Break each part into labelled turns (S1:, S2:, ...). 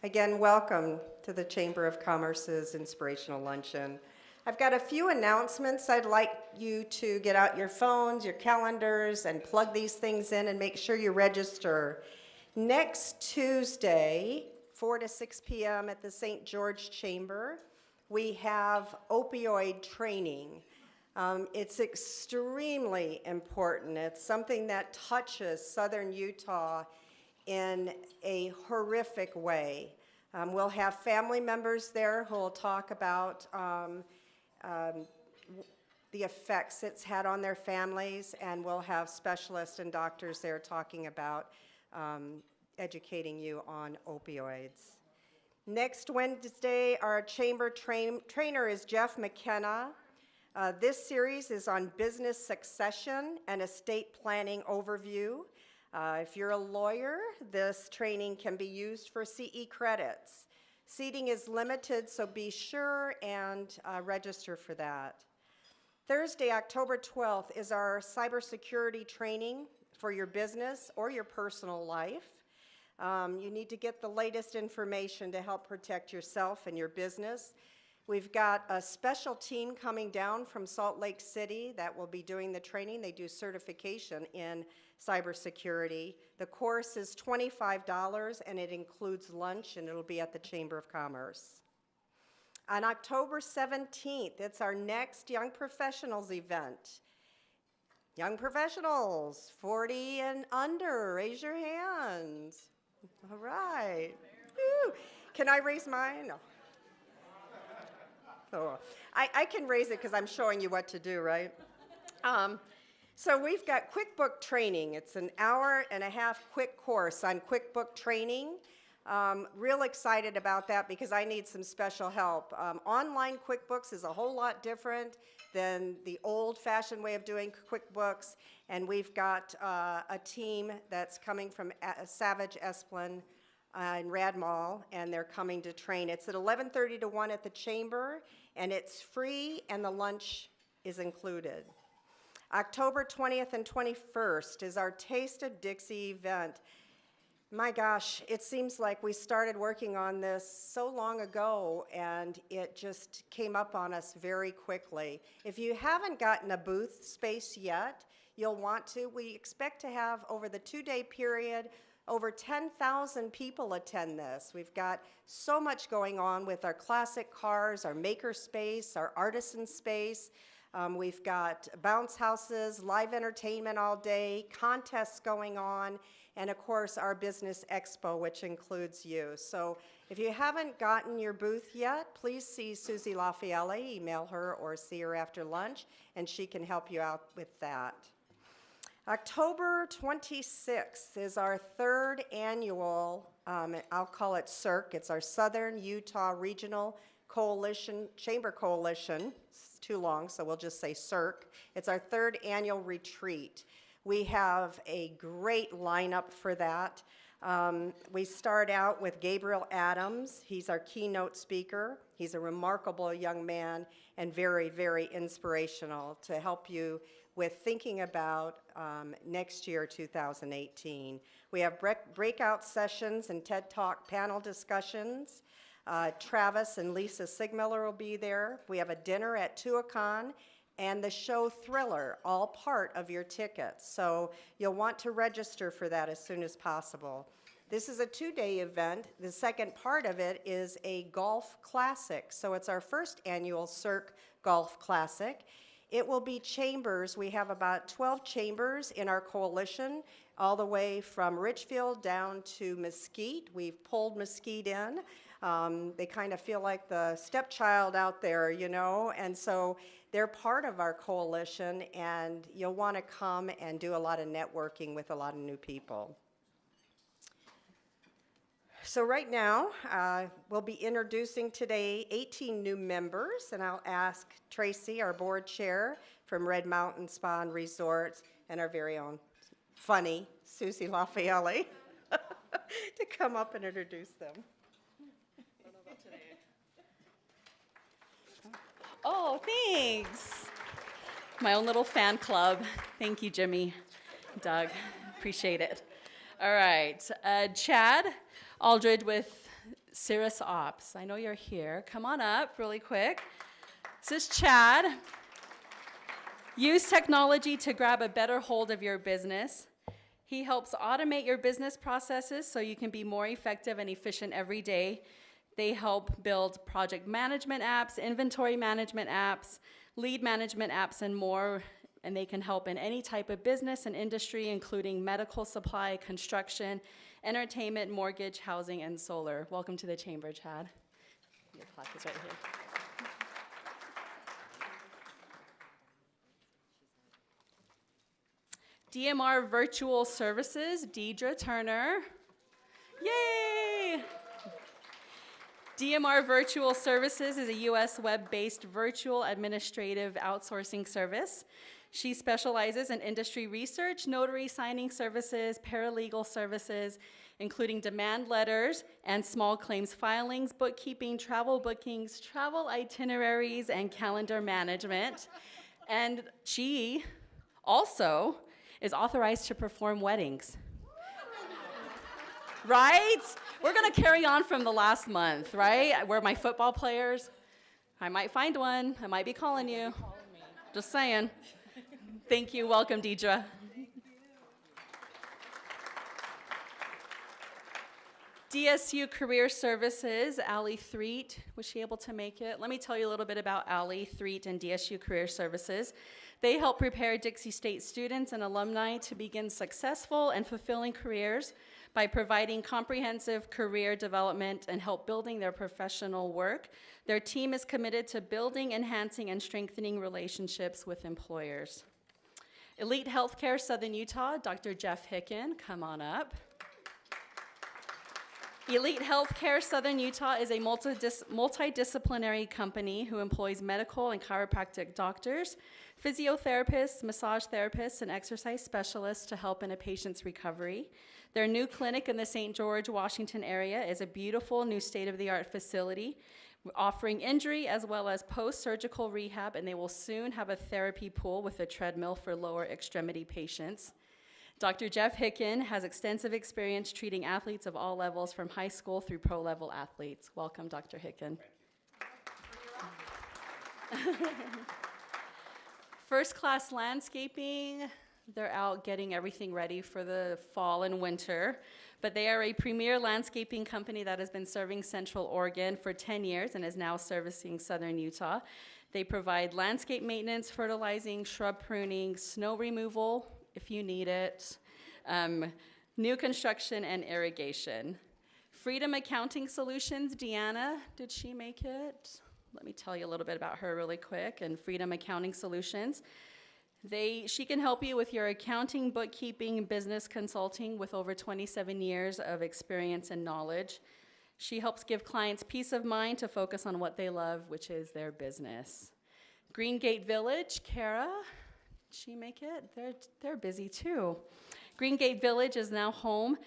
S1: Again, welcome to the Chamber of Commerce's Inspirational Luncheon. I've got a few announcements. I'd like you to get out your phones, your calendars, and plug these things in and make sure you register. Next Tuesday, 4 to 6 p.m. at the St. George Chamber, we have opioid training. It's extremely important. It's something that touches Southern Utah in a horrific way. We'll have family members there who will talk about the effects it's had on their families, and we'll have specialists and doctors there talking about educating you on opioids. Next Wednesday, our chamber trainer is Jeff McKenna. This series is on business succession and estate planning overview. If you're a lawyer, this training can be used for CE credits. Seating is limited, so be sure and register for that. Thursday, October 12th, is our cybersecurity training for your business or your personal life. You need to get the latest information to help protect yourself and your business. We've got a special team coming down from Salt Lake City that will be doing the training. They do certification in cybersecurity. The course is $25 and it includes lunch, and it'll be at the Chamber of Commerce. On October 17th, it's our next Young Professionals event. Young professionals, 40 and under, raise your hands. All right. Woo. Can I raise mine? No. Oh, I can raise it because I'm showing you what to do, right? So we've got QuickBook training. It's an hour-and-a-half quick course on QuickBook training. Real excited about that because I need some special help. Online QuickBooks is a whole lot different than the old-fashioned way of doing QuickBooks, and we've got a team that's coming from Savage Esplin in Rad Mall, and they're coming to train. It's at 11:30 to 1 at the Chamber, and it's free, and the lunch is included. October 20th and 21st is our Taste of Dixie event. My gosh, it seems like we started working on this so long ago, and it just came up on us very quickly. If you haven't gotten a booth space yet, you'll want to. We expect to have, over the 2-day period, over 10,000 people attend this. We've got so much going on with our classic cars, our maker space, our artisan space. We've got bounce houses, live entertainment all day, contests going on, and of course our business expo, which includes you. So if you haven't gotten your booth yet, please see Susie Lafayette, email her or see her after lunch, and she can help you out with that. October 26th is our third annual, I'll call it CIRC. It's our Southern Utah Regional Coalition, Chamber Coalition. It's too long, so we'll just say CIRC. It's our third annual retreat. We have a great lineup for that. We start out with Gabriel Adams. He's our keynote speaker. He's a remarkable young man and very, very inspirational to help you with thinking about next year, 2018. We have breakout sessions and TED Talk panel discussions. Travis and Lisa Sigmiller will be there. We have a dinner at Tuacahn and the show Thriller, all part of your tickets. So you'll want to register for that as soon as possible. This is a 2-day event. The second part of it is a golf classic. So it's our first annual CIRC Golf Classic. It will be chambers. We have about 12 chambers in our coalition, all the way from Richfield down to Mesquite. We've pulled Mesquite in. They kind of feel like the stepchild out there, you know, and so they're part of our coalition, and you'll want to come and do a lot of networking with a lot of new people. So right now, we'll be introducing today 18 new members, and I'll ask Tracy, our board chair from Red Mountain Spa and Resorts, and our very own funny Susie Lafayette to come up and introduce them.
S2: Oh, thanks. My own little fan club. Thank you, Jimmy, Doug. Appreciate it. All right. Chad Aldridge with Cirrus Ops. I know you're here. Come on up really quick. This is Chad. Use technology to grab a better hold of your business. He helps automate your business processes so you can be more effective and efficient every day. They help build project management apps, inventory management apps, lead management apps, and more. And they can help in any type of business and industry, including medical supply, construction, entertainment, mortgage, housing, and solar. Welcome to the chamber, Chad. Your plaque is right here. DMR Virtual Services, Deidre Turner. Yay! DMR Virtual Services is a U.S. web-based virtual administrative outsourcing service. She specializes in industry research, notary signing services, paralegal services, including demand letters and small claims filings, bookkeeping, travel bookings, travel itineraries, and calendar management. And she also is authorized to perform weddings. Right? We're going to carry on from the last month, right? Where my football players, I might find one. I might be calling you. Just saying. Thank you. Welcome, Deidre. DSU Career Services, Allie Threet. Was she able to make it? Let me tell you a little bit about Allie Threet and DSU Career Services. They help prepare Dixie State students and alumni to begin successful and fulfilling careers by providing comprehensive career development and help building their professional work. Their team is committed to building, enhancing, and strengthening relationships with employers. Elite Healthcare Southern Utah, Dr. Jeff Hicken, come on up. Elite Healthcare Southern Utah is a multidisciplinary company who employs medical and chiropractic doctors, physiotherapists, massage therapists, and exercise specialists to help in a patient's recovery. Their new clinic in the St. George, Washington area is a beautiful new state-of-the-art facility offering injury as well as post-surgical rehab, and they will soon have a therapy pool with a treadmill for lower extremity patients. Dr. Jeff Hicken has extensive experience treating athletes of all levels from high school through pro-level athletes. Welcome, Dr. Hicken. First Class Landscaping, they're out getting everything ready for the fall and winter, but they are a premier landscaping company that has been serving Central Oregon for 10 years and is now servicing Southern Utah. They provide landscape maintenance, fertilizing, shrub pruning, snow removal, if you need it, new construction, and irrigation. Freedom Accounting Solutions, Deanna, did she make it? Let me tell you a little bit about her really quick. And Freedom Accounting Solutions, she can help you with your accounting, bookkeeping, business consulting with over 27 years of experience and knowledge. She helps give clients peace of mind to focus on what they love, which is their business. Green Gate Village, Kara, did she make it? They're busy too. Green Gate Village is now home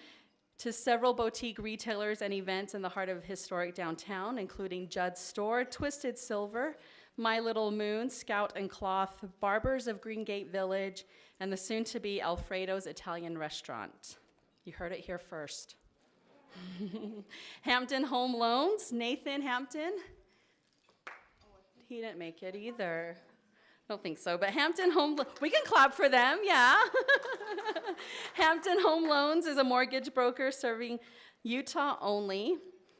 S2: to several boutique retailers and events in the heart of historic downtown, including Judd's Store, Twisted Silver, My Little Moon, Scout and Cloth, Barbers of Green Gate Village, and the soon-to-be Alfredo's Italian Restaurant. You heard it here first. Hampton Home Loans, Nathan Hampton. He didn't make it either. I don't think so, but Hampton Home, we can clap for them, yeah. Hampton Home Loans is a mortgage broker serving Utah only.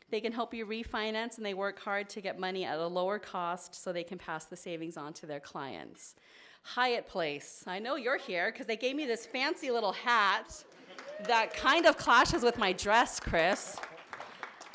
S2: They can help you refinance, and they work hard to get money at a lower cost so they can pass the savings on to their clients. Hyatt Place, I know you're here because they gave me this fancy little hat that kind of clashes with my dress, Chris.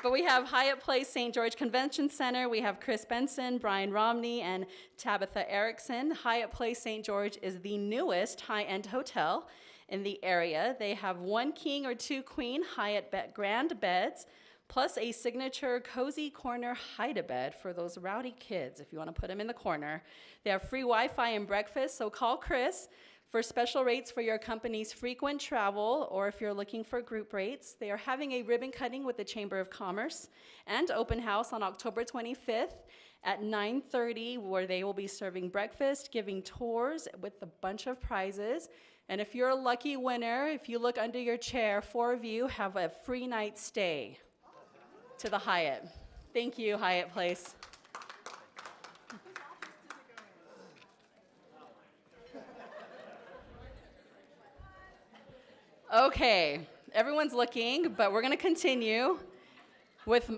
S2: But we have Hyatt Place St. George Convention Center. We have Chris Benson, Brian Romney, and Tabitha Erickson. Hyatt Place St. George is the newest high-end hotel in the area. They have 1 king or 2 queen Hyatt grand beds, plus a signature cozy corner hide-a-bed for those rowdy kids if you want to put them in the corner. They have free Wi-Fi and breakfast, so call Chris for special rates for your company's frequent travel, or if you're looking for group rates. They are having a ribbon cutting with the Chamber of Commerce and open house on October 25th at 9:30, where they will be serving breakfast, giving tours with a bunch of prizes. And if you're a lucky winner, if you look under your chair, 4 of you have a free night stay. to the Hyatt. Thank you, Hyatt Place. Okay, everyone's looking, but we're gonna continue with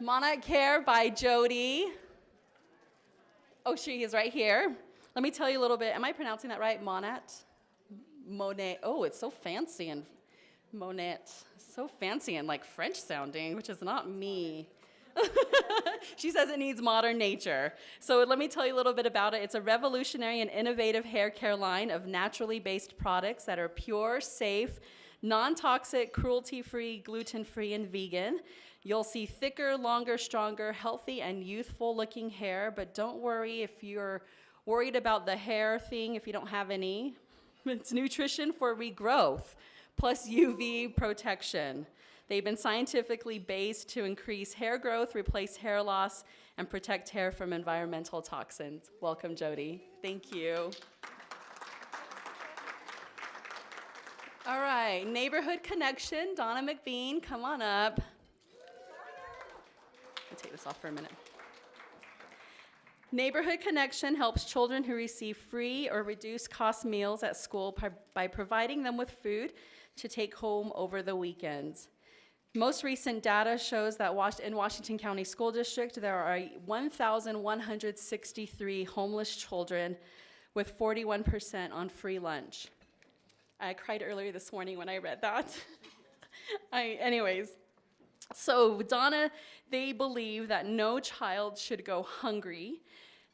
S2: Monarch Care by Jody. Oh, she is right here. Let me tell you a little bit. Am I pronouncing that right? Monet. Oh, it's so fancy and Monet. So fancy and like French sounding, which is not me. She says it needs modern nature. So let me tell you a little bit about it. It's a revolutionary and innovative hair care line of naturally based products that are pure, safe, non-toxic, cruelty-free, gluten-free, and vegan. You'll see thicker, longer, stronger, healthy, and youthful-looking hair, but don't worry if you're worried about the hair thing, if you don't have any. It's nutrition for regrowth, plus UV protection. They've been scientifically based to increase hair growth, replace hair loss, and protect hair from environmental toxins. Welcome, Jody. Thank you. All right, Neighborhood Connection, Donna McBean, come on up. I'll take this off for a minute. Neighborhood Connection helps children who receive free or reduced cost meals at school by providing them with food to take home over the weekends. Most recent data shows that in Washington County School District, there are 1,163 homeless children with 41% on free lunch. I cried earlier this morning when I read that. Anyways, so Donna, they believe that no child should go hungry.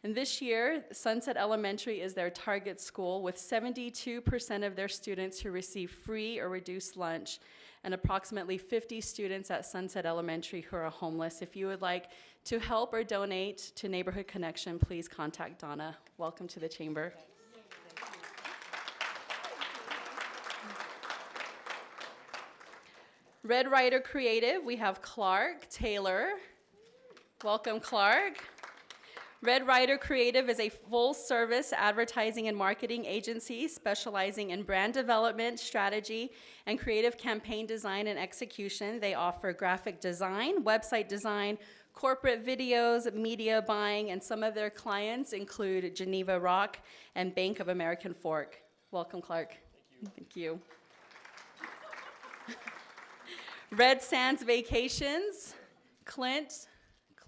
S2: And this year, Sunset Elementary is their target school with 72% of their students who receive free or reduced lunch, and approximately 50 students at Sunset Elementary who are homeless. If you would like to help or donate to Neighborhood Connection, please contact Donna. Welcome to the chamber. Red Ryder Creative, we have Clark Taylor. Welcome, Clark. Red Ryder Creative is a full-service advertising and marketing agency specializing in brand development, strategy, and creative campaign design and execution. They offer graphic design, website design, corporate videos, media buying, and some of their clients include Geneva Rock and Bank of American Fork. Welcome, Clark. Thank you. Red Sands Vacations, Clint,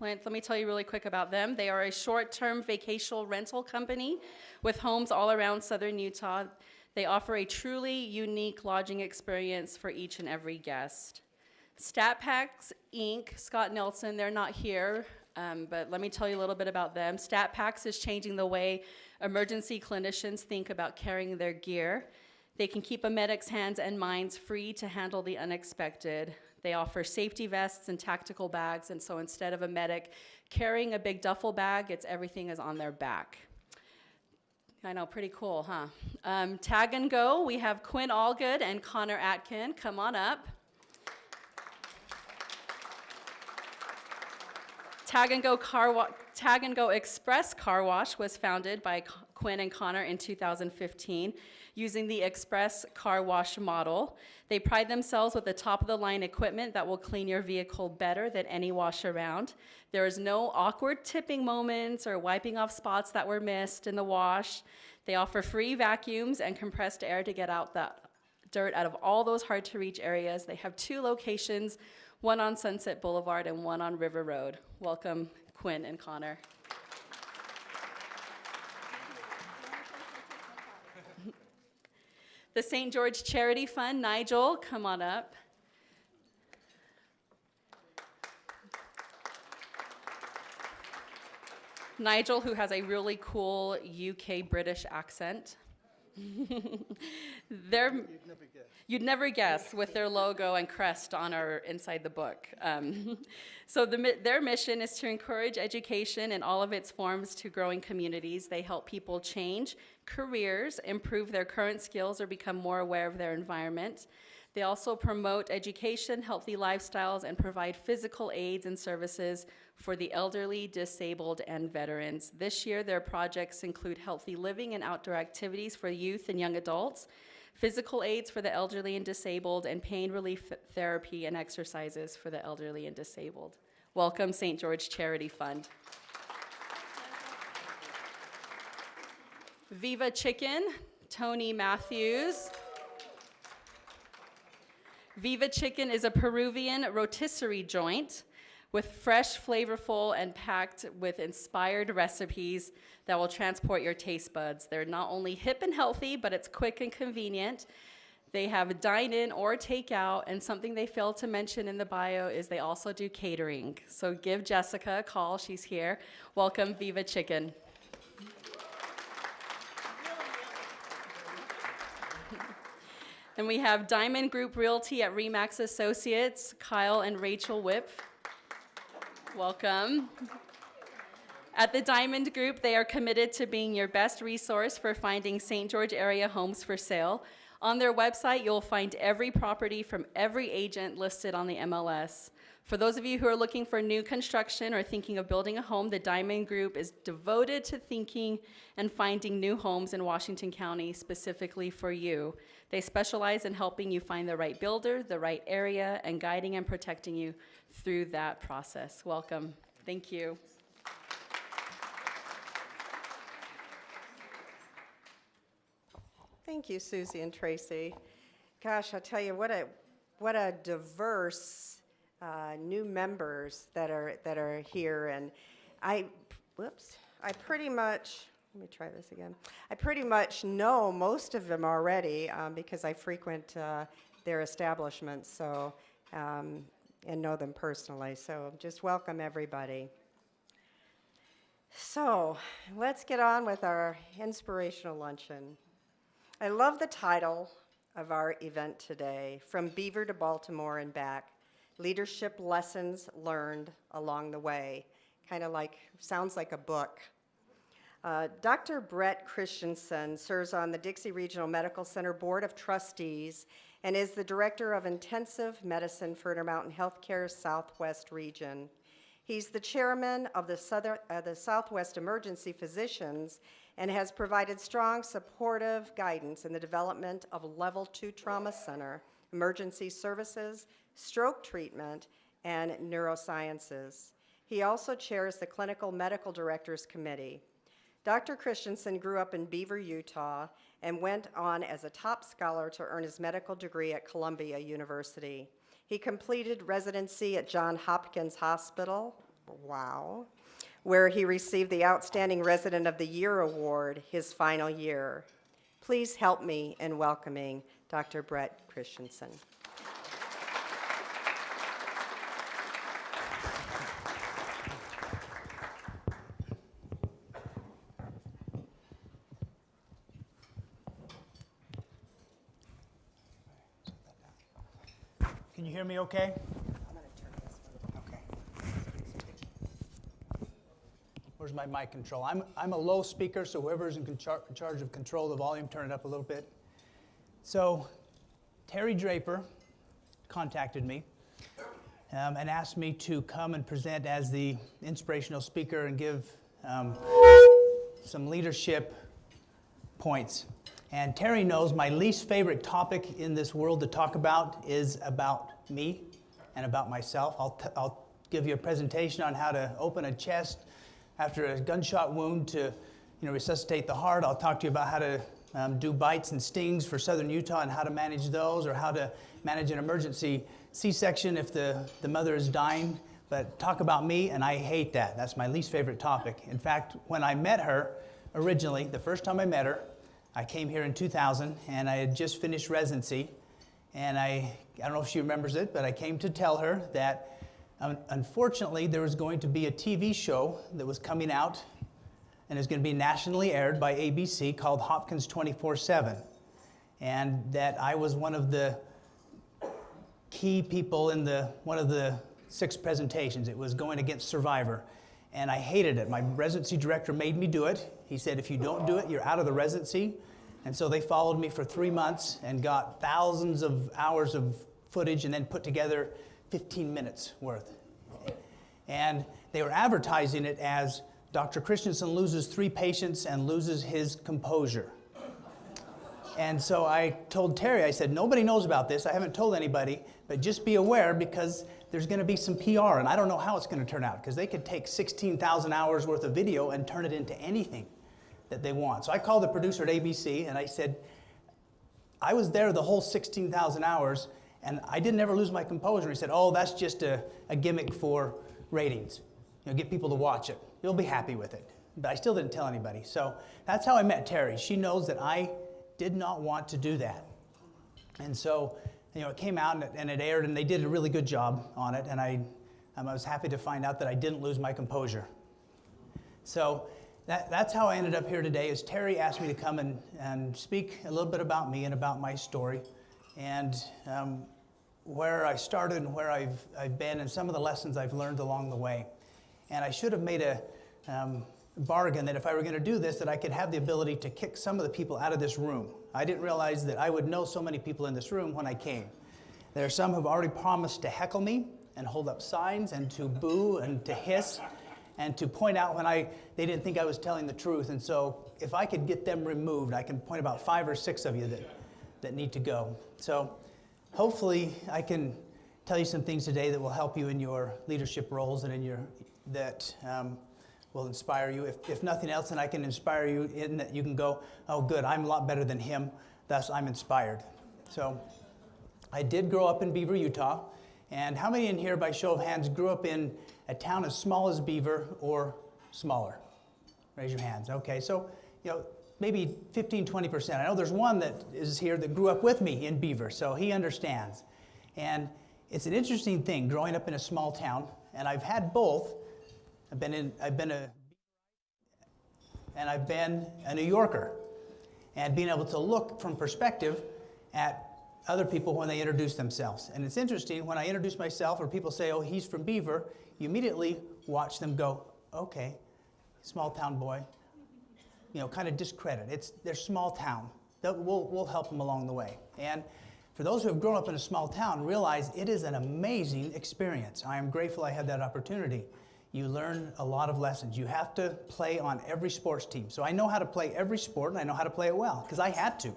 S2: let me tell you really quick about them. They are a short-term vacation rental company with homes all around southern Utah. They offer a truly unique lodging experience for each and every guest. Stat Packs Inc., Scott Nelson, they're not here, but let me tell you a little bit about them. Stat Packs is changing the way emergency clinicians think about carrying their gear. They can keep a medic's hands and minds free to handle the unexpected. They offer safety vests and tactical bags, and so instead of a medic carrying a big duffel bag, everything is on their back. I know, pretty cool, huh? Tag and Go, we have Quinn Allgood and Connor Atkin. Come on up. Tag and Go Express Car Wash was founded by Quinn and Connor in 2015 using the Express Car Wash model. They pride themselves with the top-of-the-line equipment that will clean your vehicle better than any wash around. There is no awkward tipping moments or wiping off spots that were missed in the wash. They offer free vacuums and compressed air to get out the dirt out of all those hard-to-reach areas. They have 2 locations, one on Sunset Boulevard and one on River Road. Welcome, Quinn and Connor. The St. George Charity Fund, Nigel, come on up. Nigel, who has a really cool UK British accent. You'd never guess with their logo and crest on our inside the book. So their mission is to encourage education in all of its forms to growing communities. They help people change careers, improve their current skills, or become more aware of their environment. They also promote education, healthy lifestyles, and provide physical aids and services for the elderly, disabled, and veterans. This year, their projects include healthy living and outdoor activities for youth and young adults, physical aids for the elderly and disabled, and pain relief therapy and exercises for the elderly and disabled. Welcome, St. George Charity Fund. Viva Chicken, Tony Matthews. Viva Chicken is a Peruvian rotisserie joint with fresh, flavorful, and packed with inspired recipes that will transport your taste buds. They're not only hip and healthy, but it's quick and convenient. They have dine-in or takeout, and something they failed to mention in the bio is they also do catering. So give Jessica a call, she's here. Welcome, Viva Chicken. And we have Diamond Group Realty at Remax Associates, Kyle and Rachel Whip. Welcome. At the Diamond Group, they are committed to being your best resource for finding St. George area homes for sale. On their website, you'll find every property from every agent listed on the MLS. For those of you who are looking for new construction or thinking of building a home, the Diamond Group is devoted to thinking and finding new homes in Washington County specifically for you. They specialize in helping you find the right builder, the right area, and guiding and protecting you through that process. Welcome. Thank you.
S1: Thank you, Susie and Tracy. Gosh, I tell you, what a diverse new members that are here, and I pretty much, let me try this again. I pretty much know most of them already because I frequent their establishments, so and know them personally. So just welcome everybody. So let's get on with our inspirational luncheon. I love the title of our event today, From Beaver to Baltimore and Back, Leadership Lessons Learned Along the Way. Kind of like, sounds like a book. Dr. Brett Christiansen serves on the Dixie Regional Medical Center Board of Trustees and is the Director of Intensive Medicine for Intermountain Healthcare Southwest Region. He's the chairman of the Southwest Emergency Physicians and has provided strong supportive guidance in the development of Level 2 Trauma Center, emergency services, stroke treatment, and neurosciences. He also chairs the Clinical Medical Directors Committee. Dr. Christiansen grew up in Beaver, Utah, and went on as a top scholar to earn his medical degree at Columbia University. He completed residency at Johns Hopkins Hospital, wow, where he received the Outstanding Resident of the Year award his final year. Please help me in welcoming Dr. Brett Christiansen.
S3: Can you hear me okay?
S1: I'm going to turn this one.
S3: Okay. Where's my mic control? I'm a low speaker, so whoever's in charge of control the volume, turn it up a little bit. So Terry Draper contacted me and asked me to come and present as the inspirational speaker and give some leadership points. And Terry knows my least favorite topic in this world to talk about is about me and about myself. I'll give you a presentation on how to open a chest after a gunshot wound to resuscitate the heart. I'll talk to you about how to do bites and stings for southern Utah and how to manage those, or how to manage an emergency C-section if the mother is dying. But talk about me, and I hate that. That's my least favorite topic. In fact, when I met her originally, the first time I met her, I came here in 2000, and I had just finished residency, and I don't know if she remembers it, but I came to tell her that unfortunately there was going to be a TV show that was coming out, and it was going to be nationally aired by ABC called Hopkins 24/7, and that I was one of the key people in one of the 6 presentations. It was going against Survivor. And I hated it. My residency director made me do it. He said, if you don't do it, you're out of the residency. And so they followed me for 3 months and got thousands of hours of footage and then put together 15 minutes worth. And they were advertising it as Dr. Christiansen loses 3 patients and loses his composure. And so I told Terry, I said, nobody knows about this. I haven't told anybody, but just be aware because there's going to be some PR, and I don't know how it's going to turn out because they could take 16,000 hours worth of video and turn it into anything that they want. So I called the producer at ABC, and I said, I was there the whole 16,000 hours, and I didn't ever lose my composure. He said, oh, that's just a gimmick for ratings. Get people to watch it. You'll be happy with it. But I still didn't tell anybody. So that's how I met Terry. She knows that I did not want to do that. And so, it came out and it aired, and they did a really good job on it, and I was happy to find out that I didn't lose my composure. So that's how I ended up here today, is Terry asked me to come and speak a little bit about me and about my story, and where I started and where I've been, and some of the lessons I've learned along the way. And I should have made a bargain that if I were going to do this, that I could have the ability to kick some of the people out of this room. I didn't realize that I would know so many people in this room when I came. There are some who have already promised to heckle me and hold up signs and to boo and to hiss and to point out when they didn't think I was telling the truth. And so if I could get them removed, I can point about 5 or 6 of you that need to go. So hopefully I can tell you some things today that will help you in your leadership roles and in that will inspire you. If nothing else, then I can inspire you in that you can go, oh good, I'm a lot better than him, thus I'm inspired. So I did grow up in Beaver, Utah. And how many in here, by show of hands, grew up in a town as small as Beaver or smaller? Raise your hands. Okay, so maybe 15, 20%. I know there's one that is here that grew up with me in Beaver, so he understands. And it's an interesting thing growing up in a small town, and I've had both. I've been a New Yorker, and being able to look from perspective at other people when they introduce themselves. And it's interesting, when I introduce myself or people say, oh, he's from Beaver, you immediately watch them go, okay, small town boy, kind of discredit. They're small town. We'll help them along the way. And for those who have grown up in a small town, realize it is an amazing experience. I am grateful I had that opportunity. You learn a lot of lessons. You have to play on every sports team. So I know how to play every sport, and I know how to play it well, because I had to.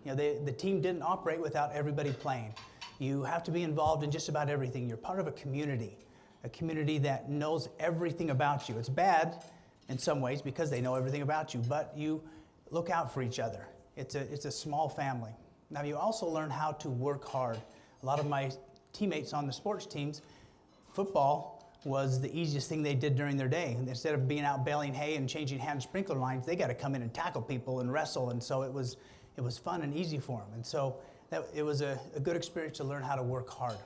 S3: The team didn't operate without everybody playing. You have to be involved in just about everything. You're part of a community that knows everything about you. It's bad in some ways because they know everything about you, but you look out for each other. It's a small family. Now you also learn how to work hard. A lot of my teammates on the sports teams, football was the easiest thing they did during their day. Instead of being out baling hay and changing hand sprinkler lines, they got to come in and tackle people and wrestle, and so it was fun and easy for them. And so it was a good experience to learn how to work hard.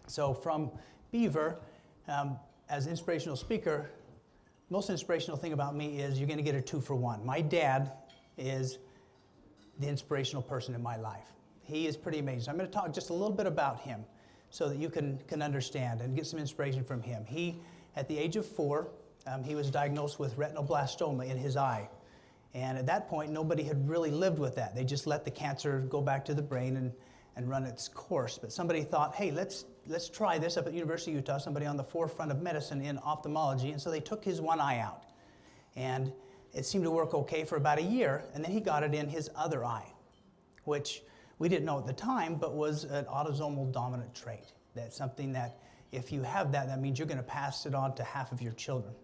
S3: So from Beaver, as an inspirational speaker, most inspirational thing about me is you're going to get a 2-for-1. My dad is the inspirational person in my life. He is pretty amazing. So I'm going to talk just a little bit about him so that you can understand and get some inspiration from him. He, at the age of 4, he was diagnosed with retinoblastoma in his eye. And at that point, nobody had really lived with that. They just let the cancer go back to the brain and run its course. But somebody thought, hey, let's try this up at the University of Utah, somebody on the forefront of medicine in ophthalmology. And so they took his one eye out. And it seemed to work okay for about a year, and then he got it in his other eye, which we didn't know at the time, but was an autosomal dominant trait. That's something that if you have that means you're going to pass it on to half of your children.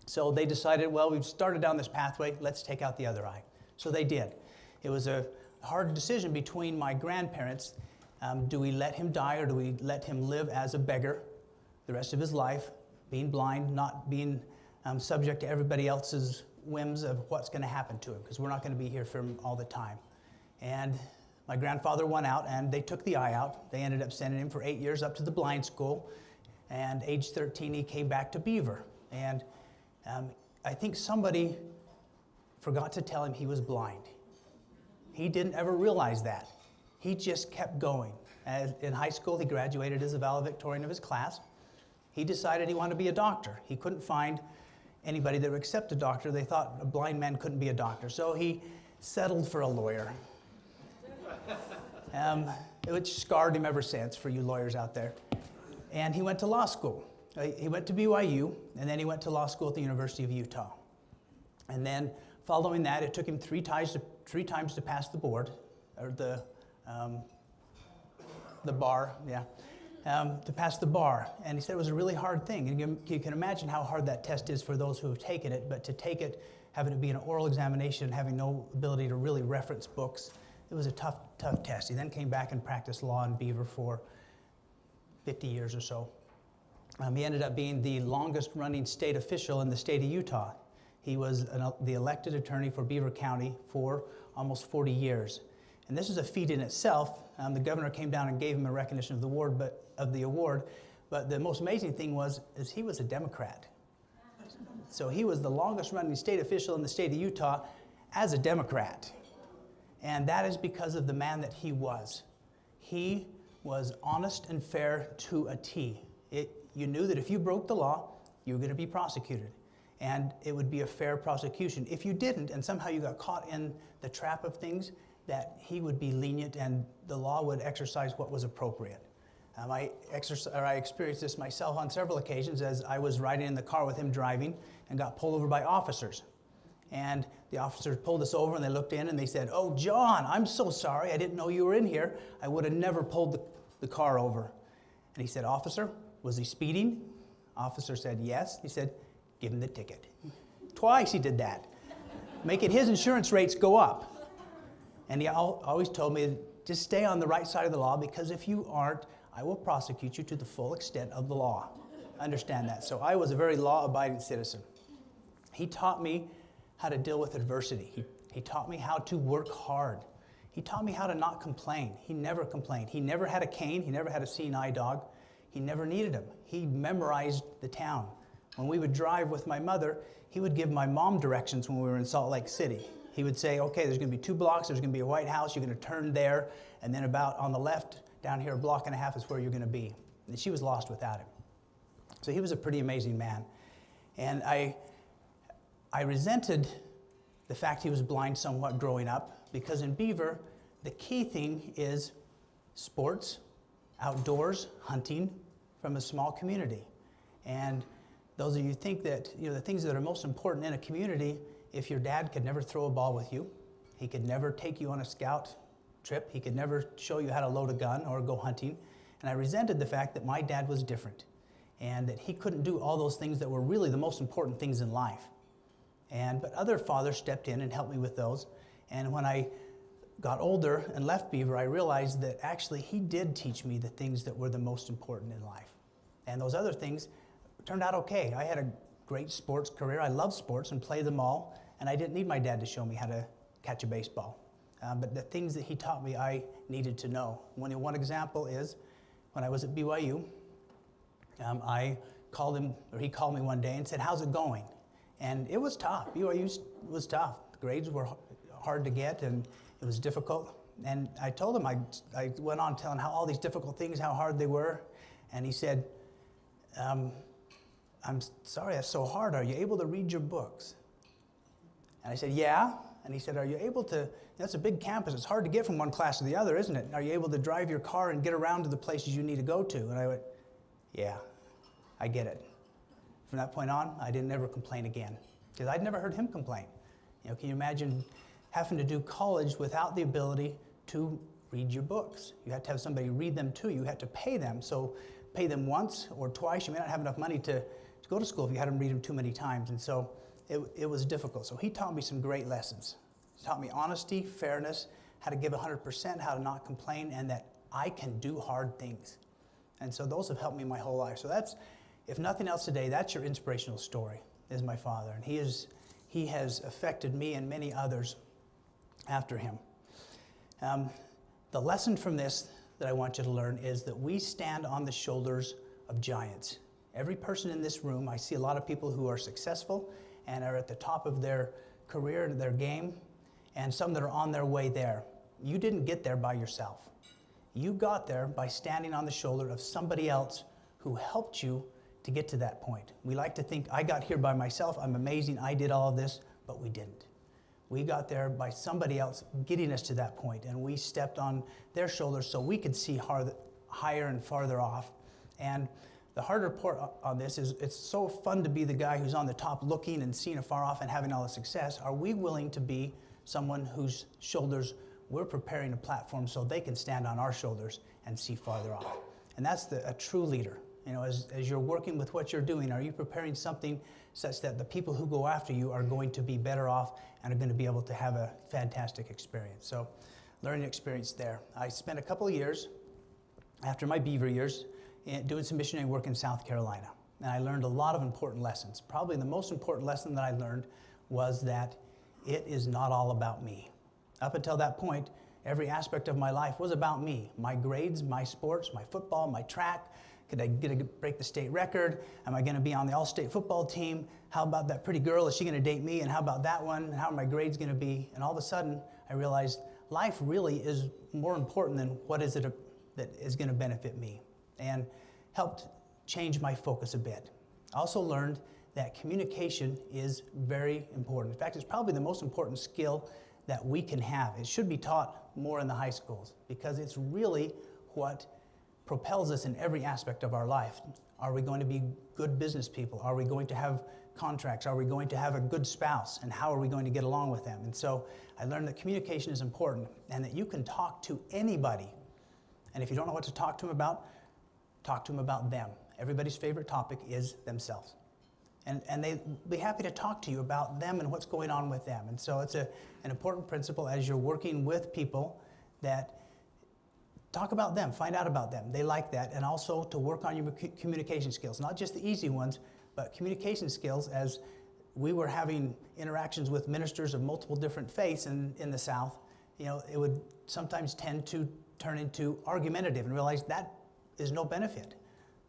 S3: So they decided, well, we've started down this pathway, let's take out the other eye. So they did. It was a hard decision between my grandparents. Do we let him die, or do we let him live as a beggar the rest of his life, being blind, not being subject to everybody else's whims of what's going to happen to him, because we're not going to be here for him all the time. And my grandfather won out, and they took the eye out. They ended up sending him for 8 years up to the blind school, and age 13 he came back to Beaver. And I think somebody forgot to tell him he was blind. He didn't ever realize that. He just kept going. In high school, he graduated as a valedictorian of his class. He decided he wanted to be a doctor. He couldn't find anybody that would accept a doctor. They thought a blind man couldn't be a doctor. So he settled for a lawyer, which scarred him ever since, for you lawyers out there. And he went to law school. He went to BYU, and then he went to law school at the University of Utah. And then Following that, it took him three times to pass the board, or the bar, to pass the bar. And he said it was a really hard thing. And you can imagine how hard that test is for those who have taken it, but to take it, having it be an oral examination, having no ability to really reference books, it was a tough test. He then came back and practiced law in Beaver for 50 years or so. He ended up being the longest running state official in the state of Utah. He was the elected attorney for Beaver County for almost 40 years. And this is a feat in itself. The governor came down and gave him a recognition of the award, but the most amazing thing is he was a Democrat. So he was the longest running state official in the state of Utah as a Democrat. And that is because of the man that he was. He was honest and fair to a T. You knew that if you broke the law, you were going to be prosecuted. And it would be a fair prosecution. If you didn't, and somehow you got caught in the trap of things, that he would be lenient and the law would exercise what was appropriate. I experienced this myself on several occasions as I was riding in the car with him driving and got pulled over by officers. And the officers pulled us over and they looked in and they said, "Oh, John, I'm so sorry. I didn't know you were in here. I would have never pulled the car over." And he said, "Officer, was he speeding?" Officer said, "Yes." He said, "Give him the ticket." Twice he did that, making his insurance rates go up. And he always told me, just stay on the right side of the law, because if you aren't, I will prosecute you to the full extent of the law. Understand that. So I was a very law-abiding citizen. He taught me how to deal with adversity. He taught me how to work hard. He taught me how to not complain. He never complained. He never had a cane. He never had a seeing eye dog. He never needed him. He memorized the town. When we would drive with my mother, he would give my mom directions when we were in Salt Lake City. He would say, "Okay, there's going to be 2 blocks, there's going to be a White House, you're going to turn there, and then about on the left, down here, a block and a half is where you're going to be." And she was lost without him. So he was a pretty amazing man. And I resented the fact he was blind somewhat growing up, because in Beaver, the key thing is sports, outdoors, hunting, from a small community. And those of you think that, the things that are most important in a community, if your dad could never throw a ball with you, he could never take you on a scout trip, he could never show you how to load a gun or go hunting. And I resented the fact that my dad was different and that he couldn't do all those things that were really the most important things in life. But other fathers stepped in and helped me with those. And when I got older and left Beaver, I realized that actually he did teach me the things that were the most important in life. And those other things turned out okay. I had a great sports career. I love sports and play them all. And I didn't need my dad to show me how to catch a baseball. But the things that he taught me, I needed to know. One example is when I was at BYU, I called him, or he called me one day and said, "How's it going?" And it was tough. BYU was tough. The grades were hard to get and it was difficult. And I told him, I went on telling how all these difficult things, how hard they were. And he said, "I'm sorry, that's so hard. Are you able to read your books?" And I said, "Yeah." And he said, "Are you able to, that's a big campus. It's hard to get from one class to the other, isn't it? Are you able to drive your car and get around to the places you need to go to?" And I went, "Yeah, I get it." From that point on, I didn't ever complain again, because I'd never heard him complain. Can you imagine having to do college without the ability to read your books? You had to have somebody read them to you. You had to pay them. So pay them once or twice. You may not have enough money to go to school if you had them read them too many times. And so it was difficult. So he taught me some great lessons. He taught me honesty, fairness, how to give 100%, how to not complain, and that I can do hard things. And so those have helped me my whole life. So that's, if nothing else today, that's your inspirational story, is my father. And he has affected me and many others after him. The lesson from this that I want you to learn is that we stand on the shoulders of giants. Every person in this room, I see a lot of people who are successful and are at the top of their career and their game, and some that are on their way there. You didn't get there by yourself. You got there by standing on the shoulder of somebody else who helped you to get to that point. We like to think, I got here by myself, I'm amazing, I did all of this, but we didn't. We got there by somebody else getting us to that point, and we stepped on their shoulders so we could see higher and farther off. And the harder part on this is it's so fun to be the guy who's on the top looking and seeing afar off and having all the success. Are we willing to be someone whose shoulders we're preparing a platform so they can stand on our shoulders and see farther off? And that's a true leader. You know, as you're working with what you're doing, are you preparing something such that the people who go after you are going to be better off and are going to be able to have a fantastic experience? So, learning experience there. I spent a couple of years after my Beaver years doing some missionary work in South Carolina. And I learned a lot of important lessons. Probably the most important lesson that I learned was that it is not all about me. Up until that point, every aspect of my life was about me. My grades, my sports, my football, my track. Could I break the state record? Am I going to be on the all-state football team? How about that pretty girl? Is she going to date me? And how about that one? And how are my grades going to be? And all of a sudden, I realized life really is more important than what is it that is going to benefit me, and helped change my focus a bit. I also learned that communication is very important. In fact, it's probably the most important skill that we can have. It should be taught more in the high schools because it's really what propels us in every aspect of our life. Are we going to be good business people? Are we going to have contracts? Are we going to have a good spouse? And how are we going to get along with them? And so I learned that communication is important and that you can talk to anybody. And if you don't know what to talk to them about them. Everybody's favorite topic is themselves. And they'll be happy to talk to you about them and what's going on with them. And so it's an important principle as you're working with people that talk about them, find out about them. They like that. And also to work on your communication skills, not just the easy ones, but communication skills. As we were having interactions with ministers of multiple different faiths in the South, you know, it would sometimes tend to turn into argumentative and realize that is no benefit.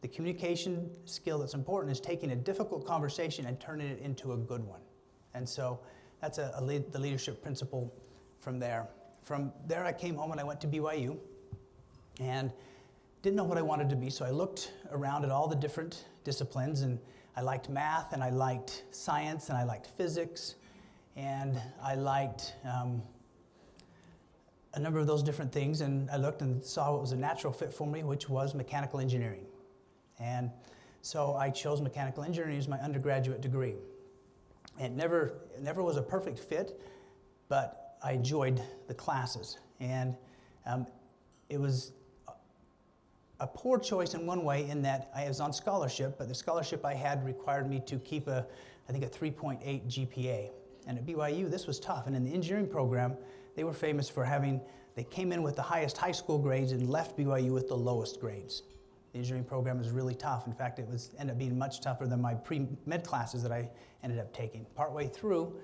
S3: The communication skill that's important is taking a difficult conversation and turning it into a good one. And so that's the leadership principle from there. From there, I came home and I went to BYU and didn't know what I wanted to be, so I looked around at all the different disciplines, and I liked math, and I liked science, and I liked physics, and I liked a number of those different things, and I looked and saw what was a natural fit for me, which was mechanical engineering. And so I chose mechanical engineering as my undergraduate degree. It never was a perfect fit, but I enjoyed the classes. And it was a poor choice in one way in that I was on scholarship, but the scholarship I had required me to keep I think a 3.8 GPA. And at BYU, this was tough. And in the engineering program, they were famous for they came in with the highest high school grades and left BYU with the lowest grades. The engineering program was really tough. In fact, ended up being much tougher than my pre-med classes that I ended up taking. Partway through,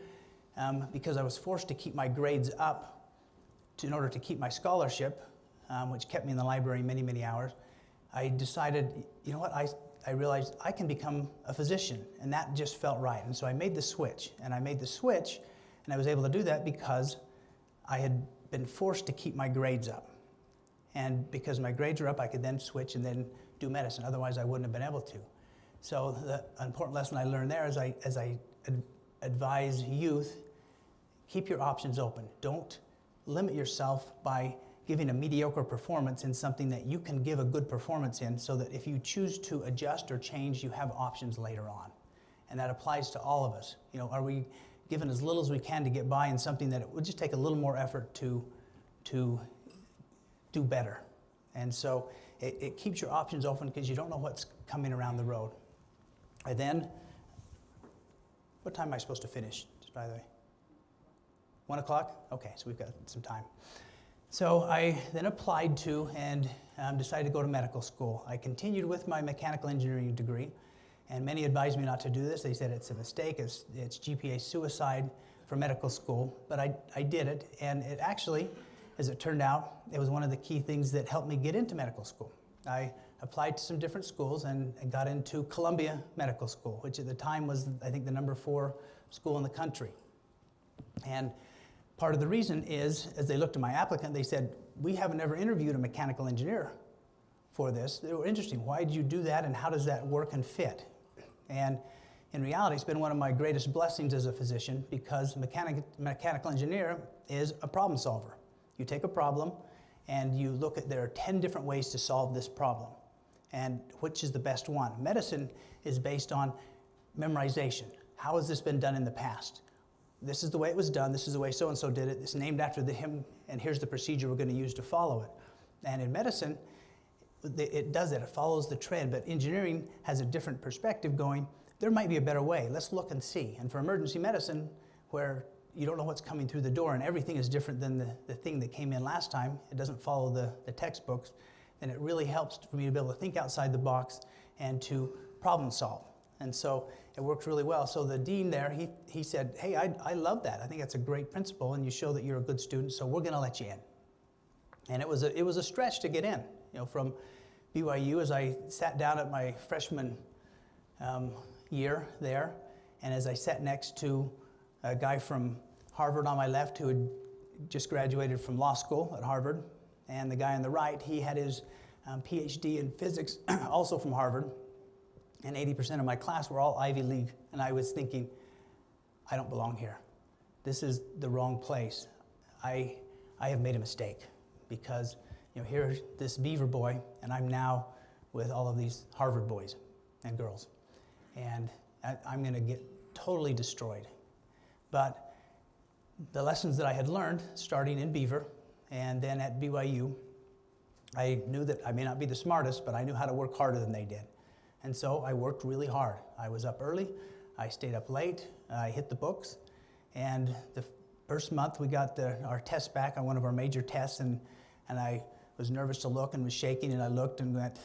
S3: because I was forced to keep my grades up in order to keep my scholarship, which kept me in the library many, many hours, I decided, you know what, I realized I can become a physician, and that just felt right. And so I made the switch, and I was able to do that because I had been forced to keep my grades up. And because my grades are up, I could then switch and then do medicine. Otherwise, I wouldn't have been able to. So the important lesson I learned there is as I advise youth, keep your options open. Don't limit yourself by giving a mediocre performance in something that you can give a good performance in, so that if you choose to adjust or change, you have options later on. And that applies to all of us. You know, are we given as little as we can to get by in something that it would just take a little more effort to do better? And so it keeps your options open because you don't know what's coming around the road. And then, what time am I supposed to finish, just by the way? 1 o'clock? Okay, so we've got some time. So I then applied to and decided to go to medical school. I continued with my mechanical engineering degree, and many advised me not to do this. They said it's a mistake, it's GPA suicide for medical school, but I did it, and it actually, as it turned out, it was one of the key things that helped me get into medical school. I applied to some different schools and got into Columbia Medical School, which at the time was, I think, the number 4 school in the country. And part of the reason is, as they looked at my applicant, they said, we haven't ever interviewed a mechanical engineer for this. They were interesting. Why did you do that, and how does that work and fit? And in reality, it's been one of my greatest blessings as a physician, because mechanical engineer is a problem solver. You take a problem and you look at, there are 10 different ways to solve this problem. and which is the best one. Medicine is based on memorization. How has this been done in the past? This is the way it was done. This is the way so-and-so did it. It's named after him, and here's the procedure we're going to use to follow it. And in medicine, it does it. It follows the trend. But engineering has a different perspective going, there might be a better way. Let's look and see. And for emergency medicine, where you don't know what's coming through the door and everything is different than the thing that came in last time, it doesn't follow the textbooks, then it really helps for me to be able to think outside the box and to problem solve. And so it worked really well. So the dean there, he said, hey, I love that. I think that's a great principle, and you show that you're a good student, so we're going to let you in. And it was a stretch to get in, from BYU, as I sat down at my freshman year there, and as I sat next to a guy from Harvard on my left who had just graduated from law school at Harvard, and the guy on the right, he had his PhD in physics, also from Harvard, and 80% of my class were all Ivy League, and I was thinking, I don't belong here. This is the wrong place. I have made a mistake, because here's this Beaver boy, and I'm now with all of these Harvard boys and girls, and I'm going to get totally destroyed. But the lessons that I had learned, starting in Beaver and then at BYU, I knew that I may not be the smartest, but I knew how to work harder than they did. And so I worked really hard. I was up early, I stayed up late, I hit the books, and the first month we got our tests back on one of our major tests, and I was nervous to look and was shaking, and I looked and went,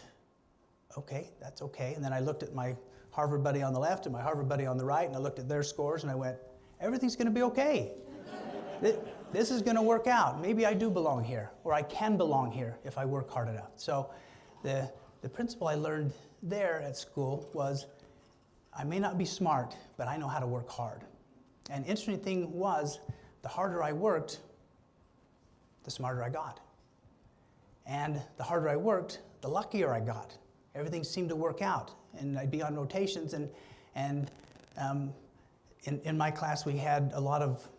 S3: okay, that's okay. And then I looked at my Harvard buddy on the left and my Harvard buddy on the right, and I looked at their scores, and I went, everything's going to be okay. This is going to work out. Maybe I do belong here, or I can belong here if I work hard enough. So the principle I learned there at school was, I may not be smart, but I know how to work hard. And interesting thing was, the harder I worked, the smarter I got. And the harder I worked, the luckier I got. Everything seemed to work out. And I'd be on rotations, and in my class we had a lot of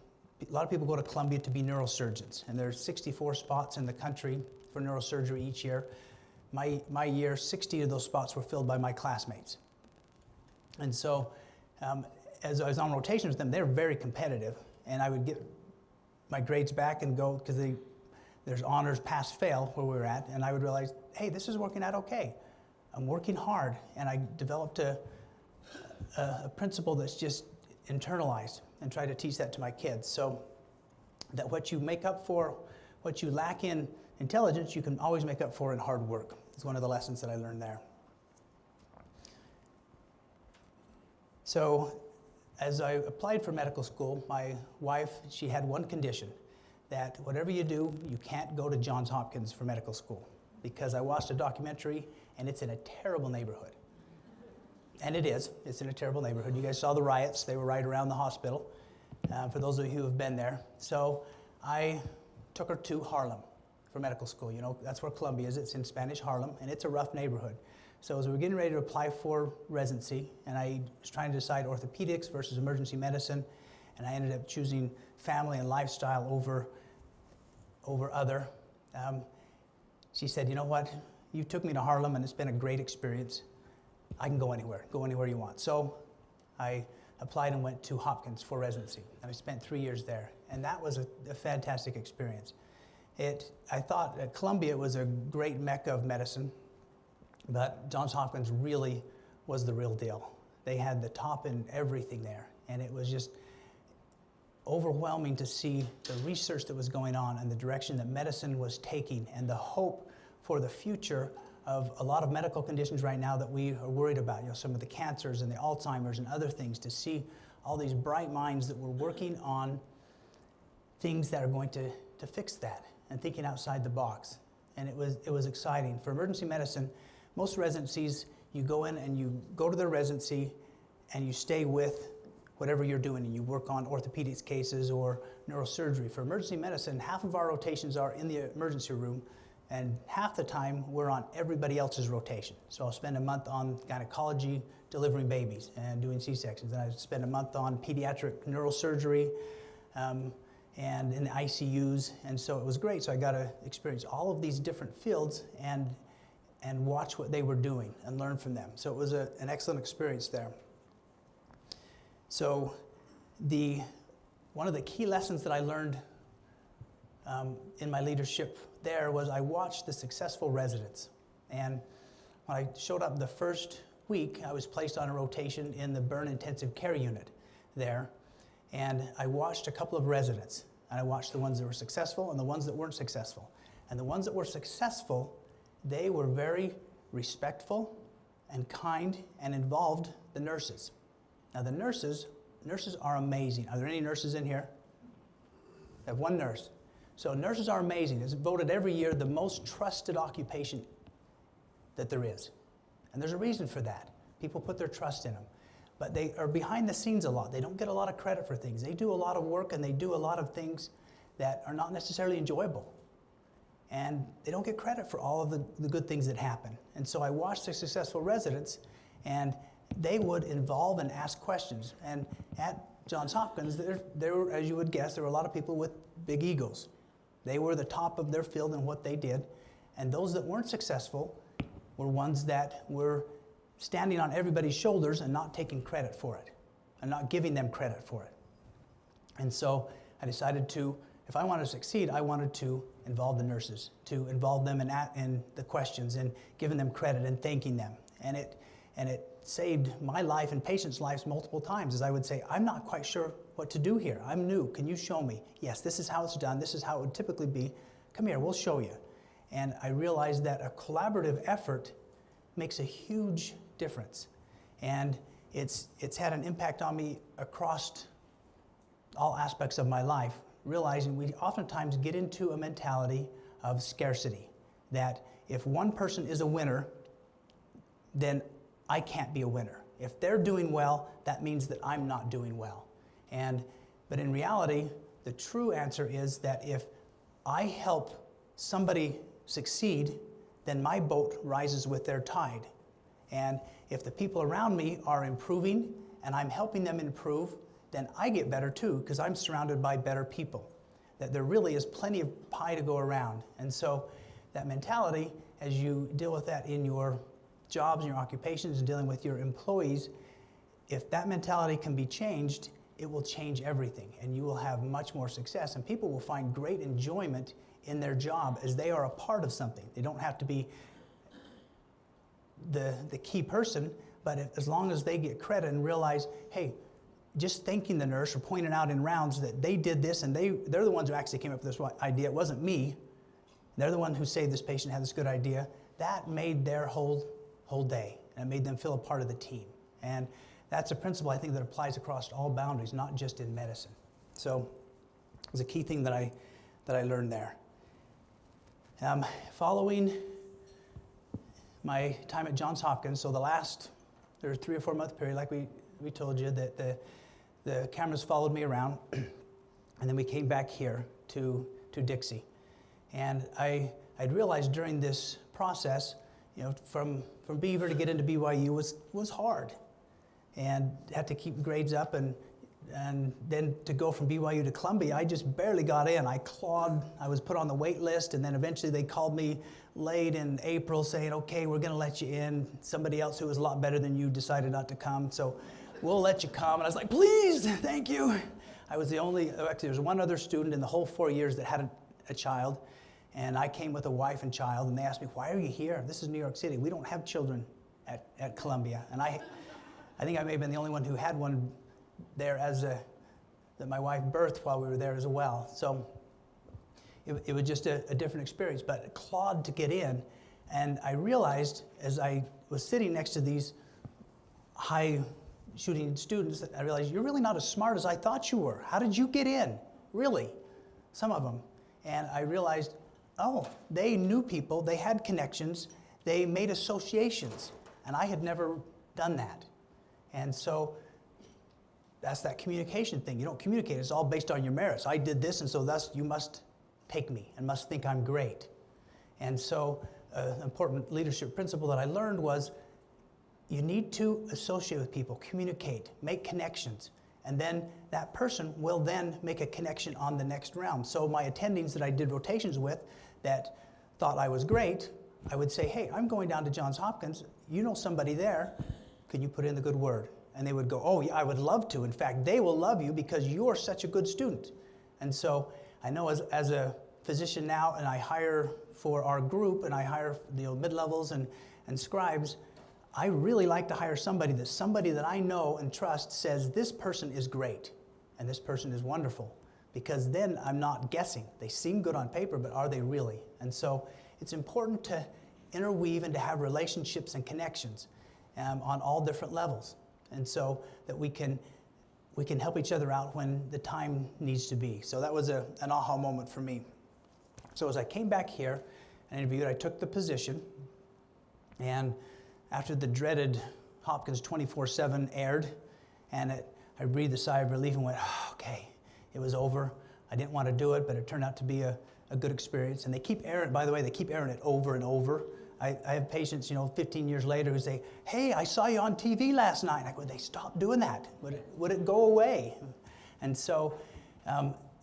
S3: people go to Columbia to be neurosurgeons, and there's 64 spots in the country for neurosurgery each year. My year, 60 of those spots were filled by my classmates. And so as I was on rotation with them, they were very competitive, and I would get my grades back and go, because there's honors, pass, fail where we were at, and I would realize, hey, this is working out okay. I'm working hard, and I developed a principle that's just internalized, and try to teach that to my kids. So that what you make up for, what you lack in intelligence, you can always make up for in hard work. It's one of the lessons that I learned there. So as I applied for medical school, my wife, she had one condition, that whatever you do, you can't go to Johns Hopkins for medical school, because I watched a documentary, and it's in a terrible neighborhood. And it is. It's in a terrible neighborhood. You guys saw the riots. They were right around the hospital, for those of you who have been there. So I took her to Harlem for medical school. That's where Columbia is. It's in Spanish Harlem, and it's a rough neighborhood. So as we were getting ready to apply for residency, and I was trying to decide orthopedics versus emergency medicine, and I ended up choosing family and lifestyle over other. She said, you know what? You took me to Harlem, and it's been a great experience. I can go anywhere you want. So I applied and went to Hopkins for residency, and I spent 3 years there, and that was a fantastic experience. I thought at Columbia it was a great mecca of medicine, but Johns Hopkins really was the real deal. They had the top in everything there, and it was just overwhelming to see the research that was going on and the direction that medicine was taking, and the hope for the future of a lot of medical conditions right now that we are worried about, some of the cancers and the Alzheimer's and other things, to see all these bright minds that were working on things that are going to fix that, and thinking outside the box. And it was exciting. For emergency medicine, most residencies, you go in and you go to their residency and you stay with whatever you're doing, and you work on orthopedics cases or neurosurgery. For emergency medicine, half of our rotations are in the emergency room, and half the time we're on everybody else's rotation. So I'll spend a month on gynecology, delivering babies and doing C-sections. And I spend a month on pediatric neurosurgery and in the ICUs. And so it was great. So I got to experience all of these different fields. And and watch what they were doing and learn from them. So it was an excellent experience there. So one of the key lessons that I learned in my leadership there was I watched the successful residents. And when I showed up the first week, I was placed on a rotation in the burn intensive care unit there. And I watched a couple of residents. And I watched the ones that were successful and the ones that weren't successful. And the ones that were successful, they were very respectful and kind and involved the nurses. Now the nurses are amazing. Are there any nurses in here? I have one nurse. So nurses are amazing. It's voted every year the most trusted occupation that there is. And there's a reason for that. People put their trust in them. But they are behind the scenes a lot. They don't get a lot of credit for things. They do a lot of work and they do a lot of things that are not necessarily enjoyable. And they don't get credit for all of the good things that happen. And so I watched the successful residents, and they would involve and ask questions. And at Johns Hopkins, there were, as you would guess, there were a lot of people with big egos. They were the top of their field in what they did. And those that weren't successful were ones that were standing on everybody's shoulders and not taking credit for it, and not giving them credit for it. And so I decided to, if I wanted to succeed, I wanted to involve the nurses, to involve them in the questions and giving them credit and thanking them. And it saved my life and patients' lives multiple times, as I would say, I'm not quite sure what to do here. I'm new. Can you show me? Yes, this is how it's done. This is how it would typically be. Come here, we'll show you. And I realized that a collaborative effort makes a huge difference. And it's had an impact on me across all aspects of my life, realizing we oftentimes get into a mentality of scarcity, that if one person is a winner, then I can't be a winner. If they're doing well, that means that I'm not doing well. But in reality, the true answer is that if I help somebody succeed, then my boat rises with their tide. And if the people around me are improving and I'm helping them improve, then I get better too, because I'm surrounded by better people. That there really is plenty of pie to go around. And so that mentality, as you deal with that in your jobs and your occupations and dealing with your employees, if that mentality can be changed, it will change everything, and you will have much more success, and people will find great enjoyment in their job as they are a part of something. They don't have to be the key person, but as long as they get credit and realize, hey, just thanking the nurse or pointing out in rounds that they did this, and they're the ones who actually came up with this idea. It wasn't me. They're the one who saved this patient, had this good idea. That made their whole day, and it made them feel a part of the team. And that's a principle I think that applies across all boundaries, not just in medicine. So it was a key thing that I learned there. Following my time at Johns Hopkins, so there was a 3 or 4 month period, like we told you, that the cameras followed me around, and then we came back here to Dixie. And I'd realized during this process, from Beaver to get into BYU was hard, and had to keep grades up, and then to go from BYU to Columbia, I just barely got in. I clawed. I was put on the wait list, and then eventually they called me late in April saying, okay, we're going to let you in. Somebody else who was a lot better than you decided not to come, so we'll let you come. And I was like, please, thank you. I was the only, actually there was one other student in the whole 4 years that had a child, and I came with a wife and child, and they asked me, why are you here? This is New York City. We don't have children at Columbia. And I think I may have been the only one who had one there that my wife birthed while we were there as well. So it was just a different experience, but it clawed to get in. And I realized as I was sitting next to these high shooting students that I realized, you're really not as smart as I thought you were. How did you get in? Really? Some of them. And I realized, oh, they knew people, they had connections, they made associations, and I had never done that. And so that's that communication thing. You don't communicate, it's all based on your merits. I did this, and so thus you must take me and must think I'm great. And so an important leadership principle that I learned was you need to associate with people, communicate, make connections, and then that person will then make a connection on the next round. So my attendings that I did rotations with that thought I was great I would say, hey, I'm going down to Johns Hopkins. You know somebody there. Can you put in the good word? And they would go, oh, yeah, I would love to. In fact, they will love you because you're such a good student. And so I know as a physician now, and I hire for our group, and I hire mid-levels and scribes, I really like to hire somebody that I know and trust says this person is great and this person is wonderful, because then I'm not guessing. They seem good on paper, but are they really? And so it's important to interweave and to have relationships and connections on all different levels, and so that we can help each other out when the time needs to be. So that was an aha moment for me. So as I came back here and interviewed, I took the position, and after the dreaded Hopkins 24/7 aired, and I breathed a sigh of relief and went, oh, okay, it was over. I didn't want to do it, but it turned out to be a good experience. And they keep airing, by the way, they keep airing it over and over. I have patients, 15 years later who say, hey, I saw you on TV last night. I go, they stopped doing that. Would it go away? And so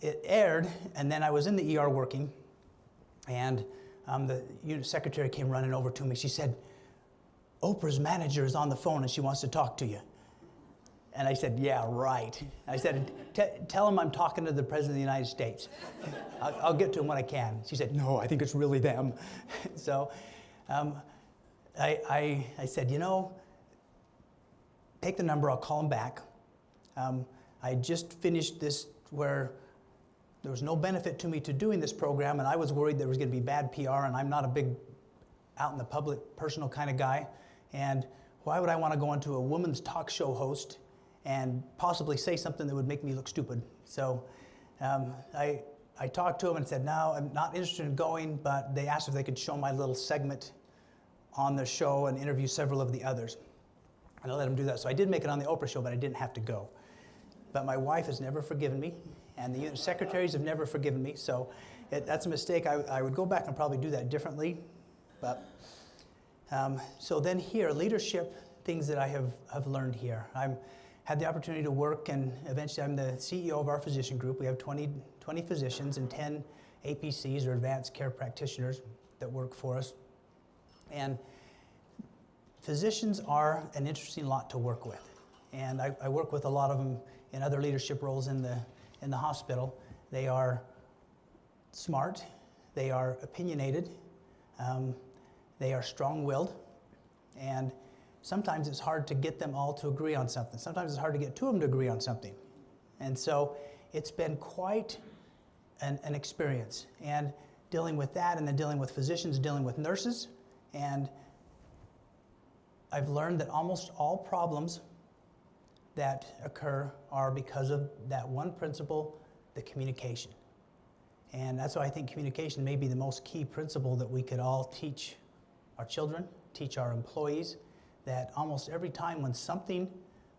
S3: it aired, and then I was in the ER working, and the unit secretary came running over to me. She said, Oprah's manager is on the phone and she wants to talk to you. And I said, yeah, right. I said, tell him I'm talking to the President of the United States. I'll get to him when I can. She said, no, I think it's really them. So I said, take the number, I'll call him back. I just finished this where there was no benefit to me to doing this program, and I was worried there was going to be bad PR, and I'm not a big out in the public, personal kind of guy. And why would I want to go into a woman's talk show host and possibly say something that would make me look stupid? So I talked to him and said, no, I'm not interested in going, but they asked if they could show my little segment on the show and interview several of the others. And I let them do that. So I did make it on the Oprah show, but I didn't have to go. But my wife has never forgiven me, and the unit secretaries have never forgiven me, so that's a mistake. I would go back and probably do that differently. But so then here, leadership, things that I have learned here. I've had the opportunity to work, and eventually I'm the CEO of our physician group. We have 20 physicians and 10 APCs, or advanced care practitioners, that work for us. And physicians are an interesting lot to work with. And I work with a lot of them in other leadership roles in the hospital. They are smart, they are opinionated, they are strong-willed, and sometimes it's hard to get them all to agree on something. Sometimes it's hard to get two of them to agree on something. And so it's been quite an experience, and dealing with that, and then dealing with physicians, dealing with nurses. And I've learned that almost all problems that occur are because of that one principle, the communication. And that's why I think communication may be the most key principle that we could all teach our children, teach our employees, that almost every time when something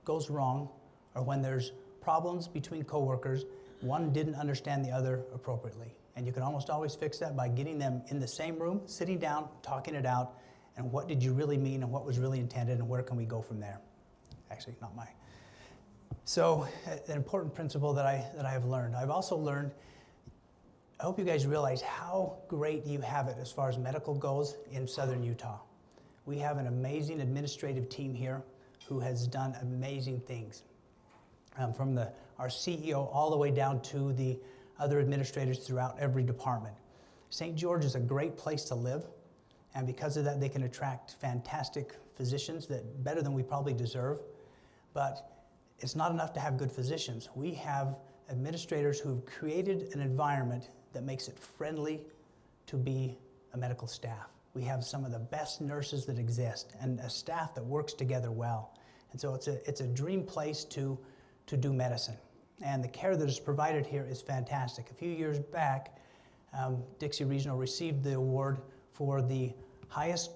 S3: goes wrong, or when there's problems between coworkers, one didn't understand the other appropriately. And you can almost always fix that by getting them in the same room, sitting down, talking it out, and what did you really mean, and what was really intended, and where can we go from there? Actually, not mine. So, an important principle that I have learned. I've also learned, I hope you guys realize how great you have it as far as medical goes in Southern Utah. We have an amazing administrative team here who has done amazing things. From our CEO all the way down to the other administrators throughout every department. St. George is a great place to live, and because of that, they can attract fantastic physicians, that better than we probably deserve. But it's not enough to have good physicians. We have administrators who've created an environment that makes it friendly to be a medical staff. We have some of the best nurses that exist, and a staff that works together well. And so it's a dream place to do medicine. And the care that is provided here is fantastic. A few years back, Dixie Regional received the award for the highest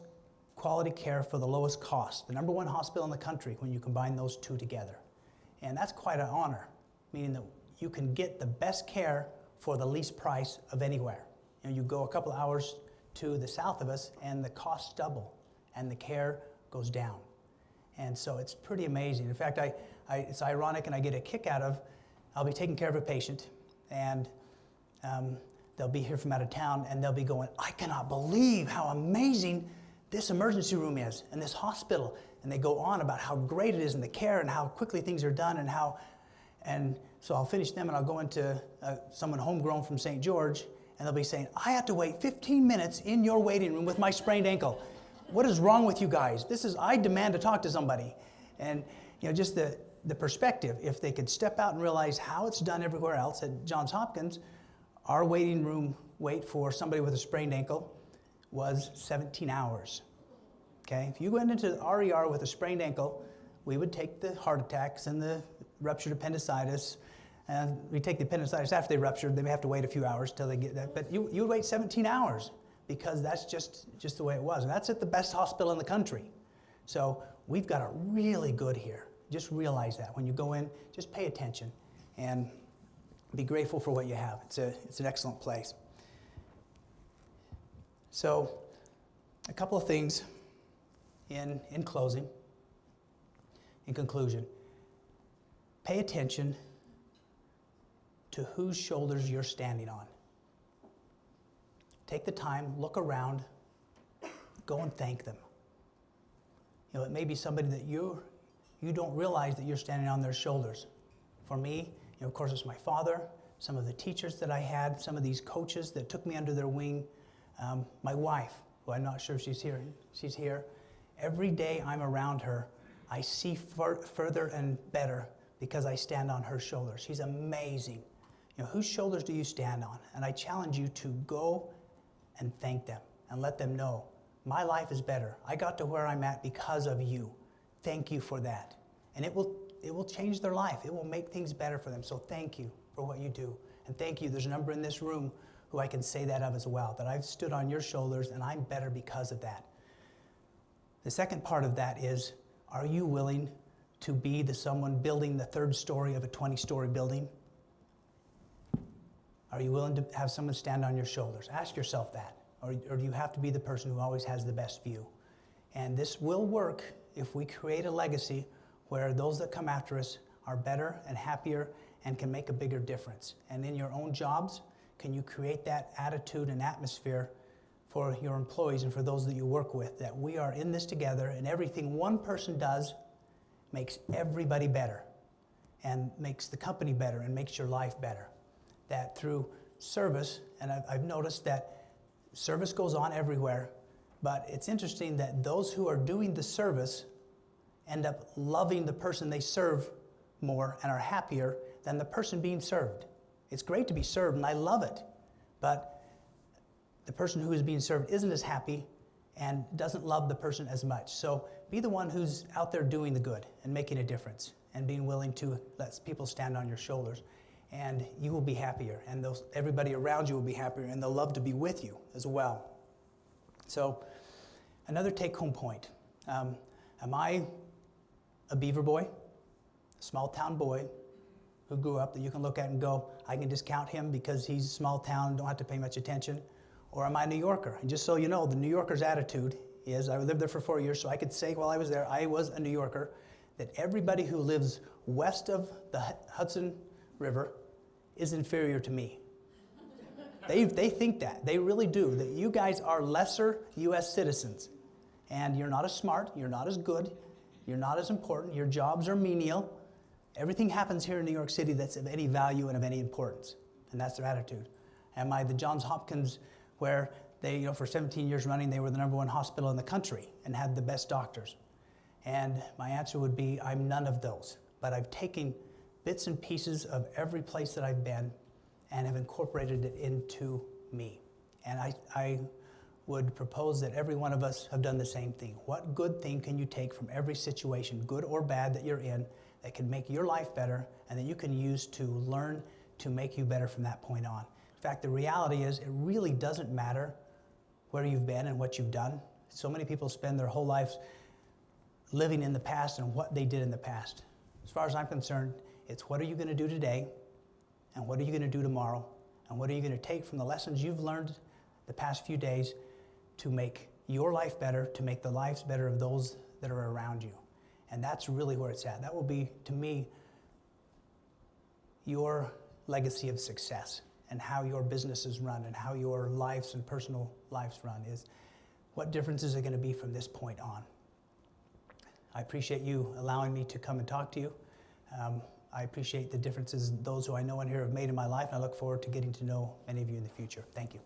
S3: quality care for the lowest cost, the #1 hospital in the country when you combine those two together. And that's quite an honor, meaning that you can get the best care for the least price of anywhere. You go a couple hours to the south of us and the costs double and the care goes down. And so it's pretty amazing. In fact, it's ironic, and I get a kick out of, I'll be taking care of a patient, and they'll be here from out of town, and they'll be going, I cannot believe how amazing this emergency room is, and this hospital. And they go on about how great it is, and the care, and how quickly things are done, and so I'll finish them, and I'll go into someone homegrown from St. George, and they'll be saying, I had to wait 15 minutes in your waiting room with my sprained ankle. What is wrong with you guys? I demand to talk to somebody. And just the perspective, if they could step out and realize how it's done everywhere else. At Johns Hopkins, our waiting room wait for somebody with a sprained ankle was 17 hours. Okay, if you went into the RER with a sprained ankle, we would take the heart attacks and the ruptured appendicitis, and we take the appendicitis after they ruptured. They may have to wait a few hours till they get that, but you would wait 17 hours because that's just the way it was. And that's at the best hospital in the country. So we've got it really good here. Just realize that when you go in, just pay attention and be grateful for what you have. It's an excellent place. So a couple of things in closing, in conclusion. Pay attention to whose shoulders you're standing on. Take the time, look around, go and thank them. It may be somebody that you don't realize that you're standing on their shoulders. For me, of course, it's my father, some of the teachers that I had, some of these coaches that took me under their wing, my wife, who I'm not sure if she's here. She's here. Every day I'm around her, I see further and better because I stand on her shoulders. She's amazing. Whose shoulders do you stand on? And I challenge you to go and thank them and let them know, my life is better. I got to where I'm at because of you. Thank you for that. And it will change their life. It will make things better for them. So thank you for what you do. And thank you. There's a number in this room who I can say that of as well, that I've stood on your shoulders and I'm better because of that. The second part of that is, are you willing to be the someone building the third story of a 20-story building? Are you willing to have someone stand on your shoulders? Ask yourself that. Or do you have to be the person who always has the best view? And this will work if we create a legacy where those that come after us are better and happier and can make a bigger difference. And in your own jobs, can you create that attitude and atmosphere for your employees and for those that you work with, that we are in this together and everything one person does makes everybody better and makes the company better and makes your life better. That through service, and I've noticed that service goes on everywhere, but it's interesting that those who are doing the service end up loving the person they serve more and are happier than the person being served. It's great to be served, and I love it, but the person who is being served isn't as happy and doesn't love the person as much. So be the one who's out there doing the good and making a difference and being willing to let people stand on your shoulders. And you will be happier, and everybody around you will be happier, and they'll love to be with you as well. So another take-home point. Am I a Beaver boy, a small-town boy who grew up that you can look at and go, I can discount him because he's small town, don't have to pay much attention? Or am I a New Yorker? And just so you know, the New Yorker's attitude is, I lived there for 4 years, so I could say while I was there, I was a New Yorker, that everybody who lives west of the Hudson River is inferior to me. They think that. They really do. That you guys are lesser U.S. citizens. And you're not as smart. You're not as good. You're not as important. Your jobs are menial. Everything happens here in New York City that's of any value and of any importance. And that's their attitude. Am I the Johns Hopkins, where they, for 17 years running, they were the #1 hospital in the country and had the best doctors? And my answer would be, I'm none of those. But I've taken bits and pieces of every place that I've been and have incorporated it into me. And I would propose that every one of us have done the same thing. What good thing can you take from every situation, good or bad, that you're in, that can make your life better and that you can use to learn to make you better from that point on? In fact, the reality is it really doesn't matter where you've been and what you've done. So many people spend their whole lives living in the past and what they did in the past. As far as I'm concerned, it's what are you going to do today, and what are you going to do tomorrow, and what are you going to take from the lessons you've learned the past few days to make your life better, to make the lives better of those that are around you. And that's really where it's at. That will be, to me, your legacy of success. and how your business is run and how your lives and personal lives run is what difference is it going to be from this point on. I appreciate you allowing me to come and talk to you. I appreciate the differences those who I know in here have made in my life, and I look forward to getting to know many of you in the future. Thank you.